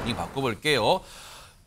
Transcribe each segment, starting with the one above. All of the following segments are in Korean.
분위기 바꿔볼게요.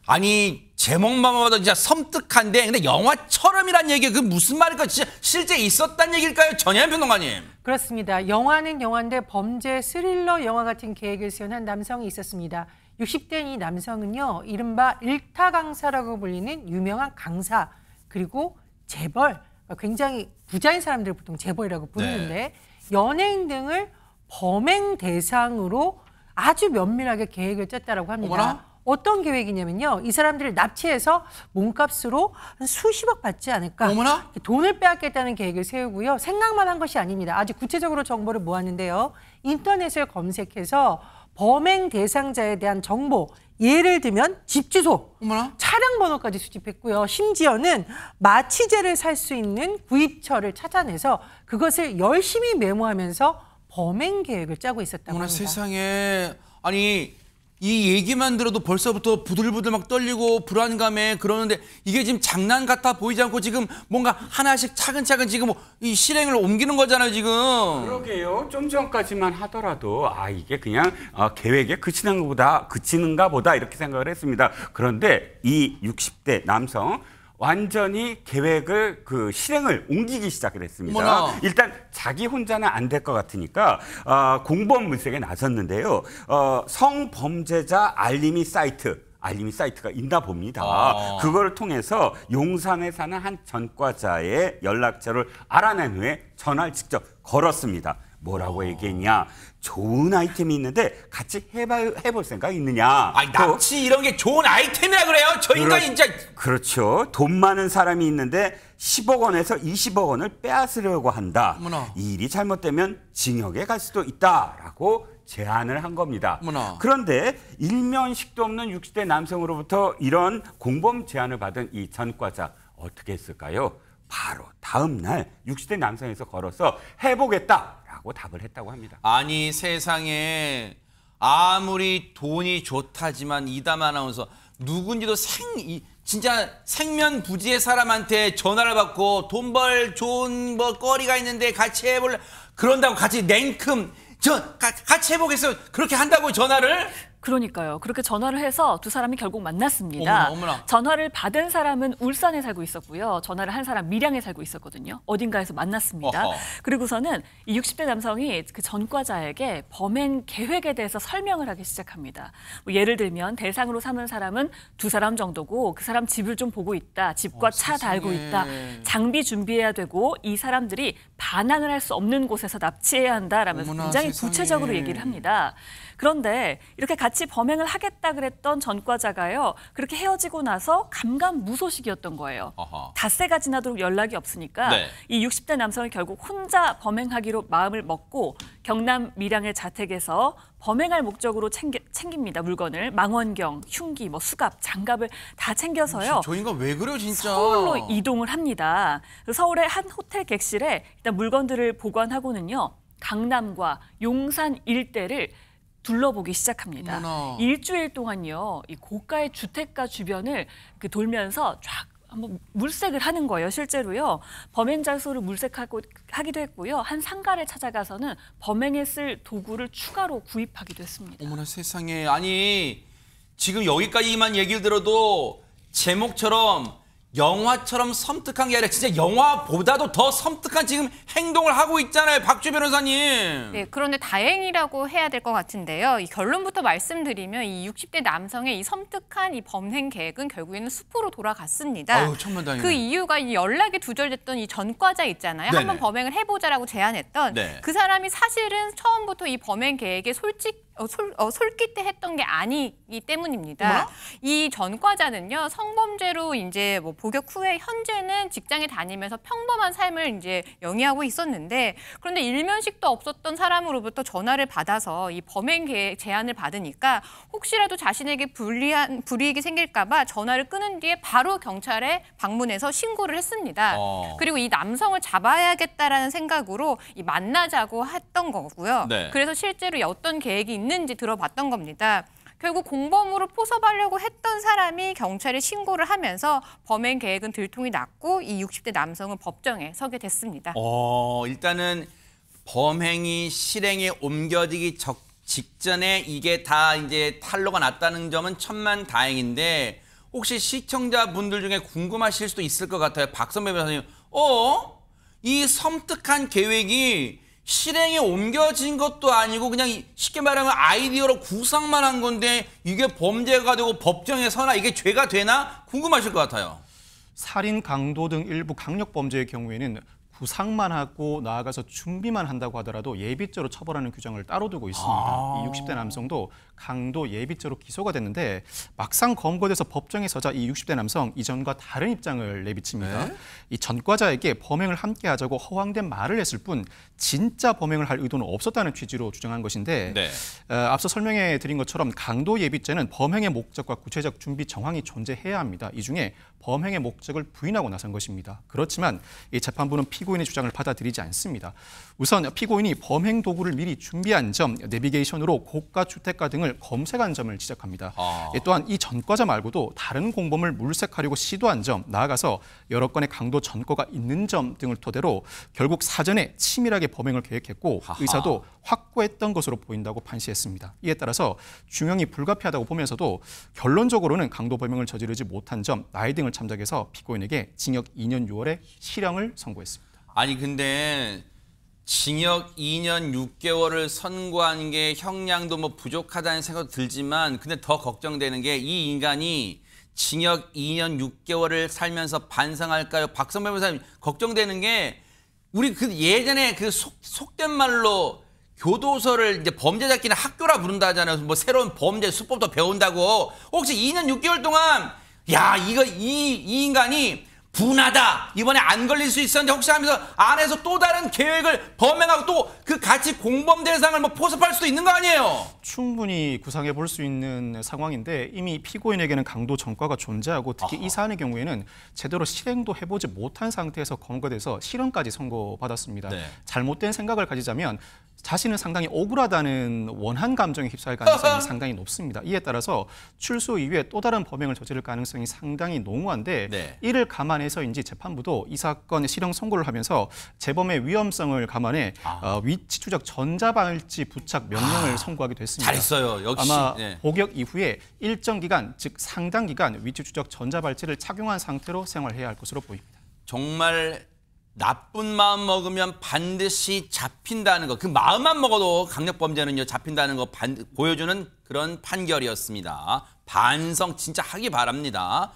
아니 제목만 봐도 진짜 섬뜩한데 근데 영화처럼이란 얘기가 그 무슨 말일까? 진짜 실제 있었단 얘기일까요? 전혜연 평론가님. 그렇습니다. 영화는 영화인데 범죄 스릴러 영화 같은 계획을 세운 남성이 있었습니다. 60대인 이 남성은요. 이른바 일타 강사라고 불리는 유명한 강사 그리고 재벌, 굉장히 부자인 사람들을 보통 재벌이라고 부르는데 연예인 등을 범행 대상으로 아주 면밀하게 계획을 짰다고 합니다. 어머나? 어떤 계획이냐면요. 이 사람들을 납치해서 몸값으로 한 수십억 받지 않을까. 어머나? 돈을 빼앗겠다는 계획을 세우고요. 생각만 한 것이 아닙니다. 아주 구체적으로 정보를 모았는데요. 인터넷을 검색해서 범행 대상자에 대한 정보, 예를 들면 집 주소, 어머나? 차량 번호까지 수집했고요. 심지어는 마취제를 살 수 있는 구입처를 찾아내서 그것을 열심히 메모하면서 범행 계획을 짜고 있었다고 어머나 합니다. 세상에. 아니 이 얘기만 들어도 벌써부터 부들부들 막 떨리고 불안감에 그러는데 이게 지금 장난 같아 보이지 않고 지금 뭔가 하나씩 차근차근 지금 이 실행을 옮기는 거잖아요 지금. 그러게요. 좀 전까지만 하더라도 이게 그냥 계획에 그치는가 보다 이렇게 생각을 했습니다. 그런데 이 60대 남성 완전히 계획을 실행을 옮기기 시작을 했습니다. 어머나. 일단 자기 혼자는 안 될 것 같으니까 공범 물색에 나섰는데요. 성범죄자 알림이 사이트가 있나 봅니다. 그걸 통해서 용산에 사는 한 전과자의 연락처를 알아낸 후에 전화를 직접 걸었습니다. 뭐라고 얘기했냐? 좋은 아이템이 있는데 같이 해볼 생각 있느냐? 아니 납치 이런 게 좋은 아이템이라 그래요? 저 인간이 진짜. 그렇죠. 돈 많은 사람이 있는데 10억 원에서 20억 원을 빼앗으려고 한다. 어머나. 이 일이 잘못되면 징역에 갈 수도 있다라고 제안을 한 겁니다. 어머나. 그런데 일면식도 없는 60대 남성으로부터 이런 공범 제안을 받은 이 전과자 어떻게 했을까요? 바로 다음 날 60대 남성에서 걸어서 해보겠다라고 답을 했다고 합니다. 아니 세상에 아무리 돈이 좋다지만 이담 아나운서 누군지도 진짜 생면부지의 사람한테 전화를 받고 돈 벌 좋은 거리가 있는데 같이 해볼래 그런다고 같이 냉큼 같이 해보겠어요 그렇게 한다고 전화를? 그러니까요. 그렇게 전화를 해서 두 사람이 결국 만났습니다. 어머나. 전화를 받은 사람은 울산에 살고 있었고요. 전화를 한 사람 밀양에 살고 있었거든요. 어딘가에서 만났습니다. 어허. 그리고서는 이 60대 남성이 그 전과자에게 범행 계획에 대해서 설명을 하기 시작합니다. 뭐 예를 들면 대상으로 삼은 사람은 두 사람 정도고 그 사람 집을 좀 보고 있다. 집과 차 세상에. 달고 있다. 장비 준비해야 되고 이 사람들이 반항을 할 수 없는 곳에서 납치해야 한다라면서 어머나, 굉장히 세상에. 구체적으로 얘기를 합니다. 그런데 이렇게 같이 범행을 하겠다 그랬던 전과자가요. 그렇게 헤어지고 나서 감감무소식이었던 거예요. 어허. 닷새가 지나도록 연락이 없으니까 네. 이 60대 남성이 결국 혼자 범행하기로 마음을 먹고 경남 밀양의 자택에서 범행할 목적으로 챙깁니다. 물건을. 망원경, 흉기, 수갑, 장갑을 다 챙겨서요. 저 인간 왜 그래요 진짜. 서울로 이동을 합니다. 서울의 한 호텔 객실에 일단 물건들을 보관하고는요. 강남과 용산 일대를 둘러보기 시작합니다. 어머나. 일주일 동안요, 이 고가의 주택가 주변을 돌면서 쫙 한번 물색을 하는 거예요, 실제로요. 범행 장소를 물색하기도 했고요. 한 상가를 찾아가서는 범행에 쓸 도구를 추가로 구입하기도 했습니다. 어머나 세상에. 아니 지금 여기까지만 얘기를 들어도 제목처럼 영화처럼 섬뜩한 게 아니라 진짜 영화보다도 더 섬뜩한 지금 행동을 하고 있잖아요. 박주 변호사님. 네, 그런데 다행이라고 해야 될 것 같은데요. 이 결론부터 말씀드리면 이 60대 남성의 이 섬뜩한 이 범행 계획은 결국에는 숲으로 돌아갔습니다. 아유, 천만다행이네. 그 이유가 이 연락이 두절됐던 이 전과자 있잖아요. 네네. 한번 범행을 해보자라고 제안했던 네. 그 사람이 사실은 처음부터 이 범행 계획에 솔깃해했던 게 아니기 때문입니다. 어머나? 이 전과자는요 성범죄로 이제 복역 후에 현재는 직장에 다니면서 평범한 삶을 이제 영위하고 있었는데 그런데 일면식도 없었던 사람으로부터 전화를 받아서 이 범행 계획 제안을 받으니까 혹시라도 자신에게 불이익이 생길까봐 전화를 끊은 뒤에 바로 경찰에 방문해서 신고를 했습니다. 그리고 이 남성을 잡아야겠다라는 생각으로 이 만나자고 했던 거고요. 네. 그래서 실제로 어떤 계획이 있는지 들어봤던 겁니다. 결국 공범으로 포섭하려고 했던 사람이 경찰에 신고를 하면서 범행 계획은 들통이 났고 이 60대 남성은 법정에 서게 됐습니다. 일단은 범행이 실행에 옮겨지기 직전에 이게 다 이제 탄로가 났다는 점은 천만다행인데 혹시 시청자분들 중에 궁금하실 수도 있을 것 같아요. 박선배 변호사님, 이 섬뜩한 계획이 실행에 옮겨진 것도 아니고 그냥 쉽게 말하면 아이디어로 구상만 한 건데 이게 범죄가 되고 법정에 서나 이게 죄가 되나 궁금하실 것 같아요. 살인, 강도 등 일부 강력범죄의 경우에는 구상만 하고 나아가서 준비만 한다고 하더라도 예비죄로 처벌하는 규정을 따로 두고 있습니다. 이 60대 남성도 강도 예비죄로 기소가 됐는데 막상 검거돼서 법정에 서자 이 60대 남성 이전과 다른 입장을 내비칩니다. 네? 이 전과자에게 범행을 함께 하자고 허황된 말을 했을 뿐 진짜 범행을 할 의도는 없었다는 취지로 주장한 것인데 네. 앞서 설명해 드린 것처럼 강도 예비죄는 범행의 목적과 구체적 준비 정황이 존재해야 합니다. 이 중에 범행의 목적을 부인하고 나선 것입니다. 그렇지만 이 재판부는 피고인의 주장을 받아들이지 않습니다. 우선 피고인이 범행 도구를 미리 준비한 점, 내비게이션으로 고가 주택가 등을 검색한 점을 지적합니다. 또한 이 전과자 말고도 다른 공범을 물색하려고 시도한 점, 나아가서 여러 건의 강도 전과가 있는 점 등을 토대로 결국 사전에 치밀하게 범행을 계획했고 의사도 확고했던 것으로 보인다고 판시했습니다. 이에 따라서 중형이 불가피하다고 보면서도 결론적으로는 강도 범행을 저지르지 못한 점, 나이 등을 참작해서 피고인에게 징역 2년 6월에 실형을 선고했습니다. 아니 근데 징역 2년 6개월을 선고한 게 형량도 뭐 부족하다는 생각도 들지만 근데 더 걱정되는 게 이 인간이 징역 2년 6개월을 살면서 반성할까요? 박선배 변호사님 걱정되는 게 우리 그 예전에 그 속된 말로 교도소를 이제 범죄 잡기는 학교라 부른다 하잖아요. 뭐 새로운 범죄 수법도 배운다고. 혹시 2년 6개월 동안 야 이거 이 인간이 분하다. 이번에 안 걸릴 수 있었는데 혹시 하면서 안에서 또 다른 계획을 범행하고 또 그 같이 공범 대상을 뭐 포섭할 수도 있는 거 아니에요? 충분히 구상해 볼 수 있는 상황인데 이미 피고인에게는 강도 전과가 존재하고 특히 이 사안의 경우에는 제대로 실행도 해보지 못한 상태에서 검거돼서 실형까지 선고받았습니다. 네. 잘못된 생각을 가지자면 자신은 상당히 억울하다는 원한 감정에 휩싸일 가능성이 상당히 높습니다. 이에 따라서 출소 이후에 또 다른 범행을 저지를 가능성이 상당히 농후한데 네. 이를 감안해서인지 재판부도 이 사건의 실형 선고를 하면서 재범의 위험성을 감안해 위치 추적 전자발찌 부착 명령을 선고하기도 했습니다. 잘했어요. 역시. 아마 네. 복역 이후에 일정 기간, 즉 상당 기간 위치 추적 전자발찌를 착용한 상태로 생활해야 할 것으로 보입니다. 정말 나쁜 마음 먹으면 반드시 잡힌다는 거. 그 마음만 먹어도 강력범죄는요 잡힌다는 거 보여주는 그런 판결이었습니다. 반성 진짜 하기 바랍니다.